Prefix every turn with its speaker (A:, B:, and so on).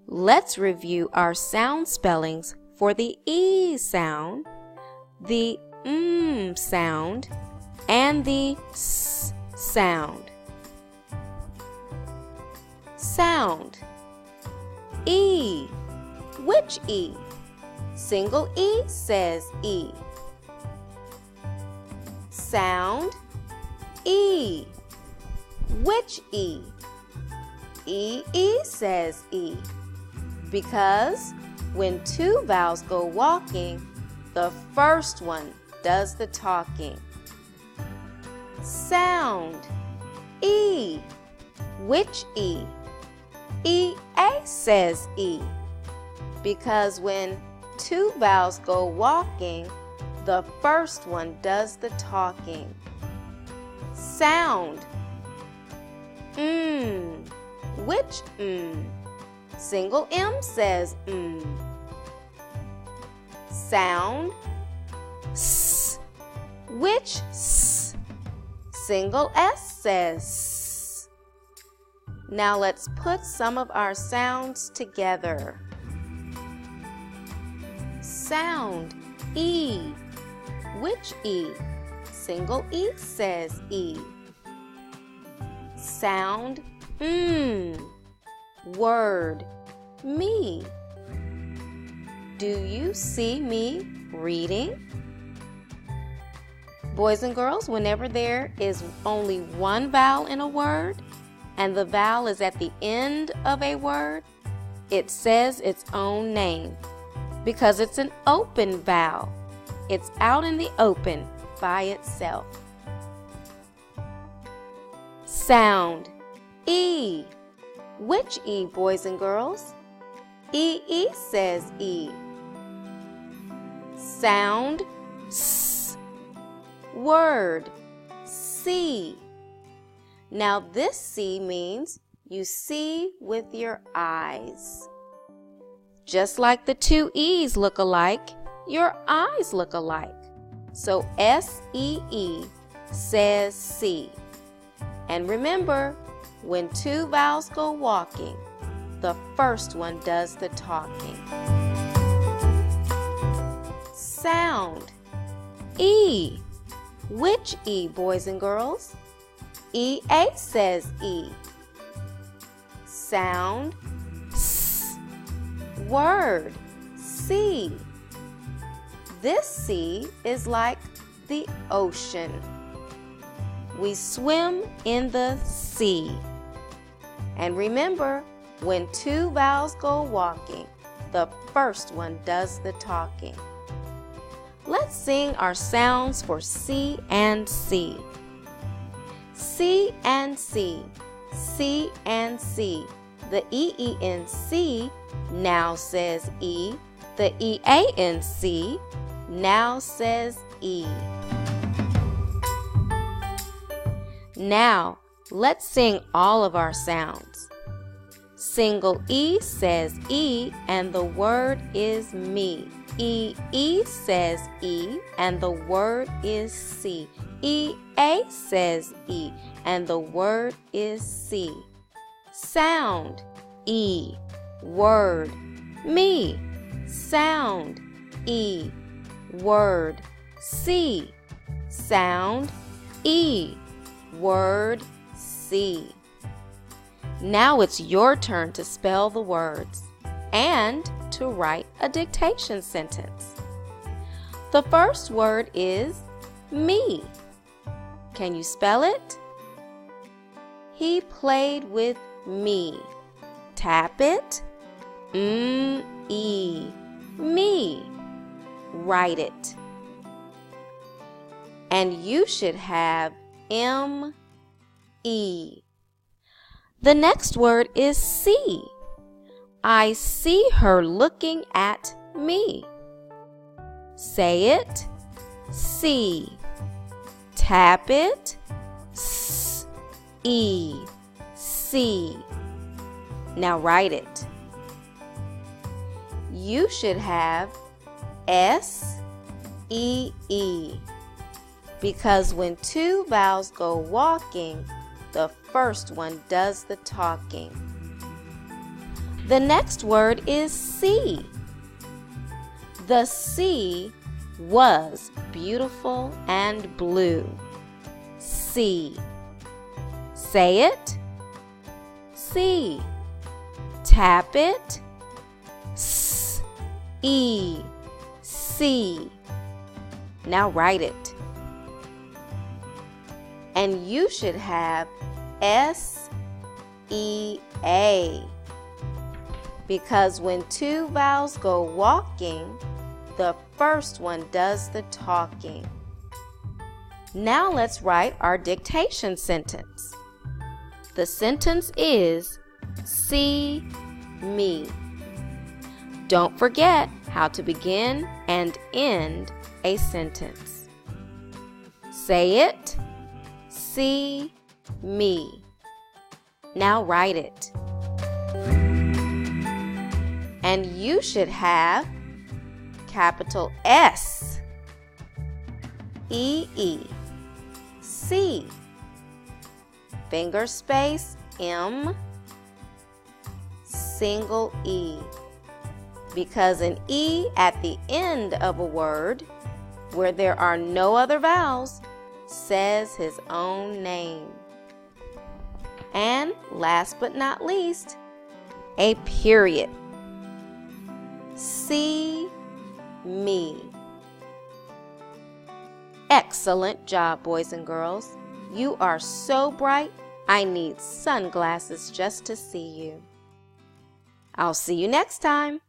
A: Let's review our sound spellings for the E sound, the sound, and the S sound. Sound. E. Which E? Single E says E. Sound. E. Which E? E says E. Because when two vowels go walking, the first one does the talking. Sound. E. Which E? E-A says E. Because when two vowels go walking, the first one does the talking. Sound. Which Single M says Sound. S. Which S? Single S says S. Now let's put some of our sounds together. Sound. E. Which E? Single E says E. Sound. Word. Me. Do you see me reading? Boys and girls, whenever there is only one vowel in a word and the vowel is at the end of a word, it says its own name because it's an open vowel. It's out in the open by itself. Sound. E. Which E, boys and girls? E says E. Sound. S. Word. See. Now this see means you see with your eyes. Just like the two E's look alike, your eyes look alike. So S-E-E says see. And remember, when two vowels go walking, the first one does the talking. Sound. E. Which E, boys and girls? E-A says E. Sound. S. Word. See. This sea is like the ocean. We swim in the sea. And remember, when two vowels go walking, the first one does the talking. Let's sing our sounds for C and C. C and C, C and C. The E-E in C now says E. The E-A in C now says E. Now, let's sing all of our sounds. Single E says E, and the word is me. E says E, and the word is see. E-A says E, and the word is see. Sound. E. Word. Me. Sound. E. Word. See. Sound. E. Word. See. Now it's your turn to spell the words and to write a dictation sentence. The first word is me. Can you spell it? He played with me. Tap it. E. Me. Write it. And you should have M-E. The next word is see. I see her looking at me. Say it. See. Tap it. S-E. See. Now write it. You should have S-E-E. Because when two vowels go walking, the first one does the talking. The next word is see. The sea was beautiful and blue. See. Say it. See. Tap it. S-E. See. Now write it. And you should have S-E-A. Because when two vowels go walking, the first one does the talking. Now let's write our dictation sentence. The sentence is, see me. Don't forget how to begin and end a sentence. Say it, see me. Now write it. And you should have capital S, E-E, C, finger space M, single E, because an E at the end of a word where there are no other vowels says his own name. And last but not least, a period. See me. Excellent job, boys and girls. You are so bright, I need sunglasses just to see you. I'll see you next time.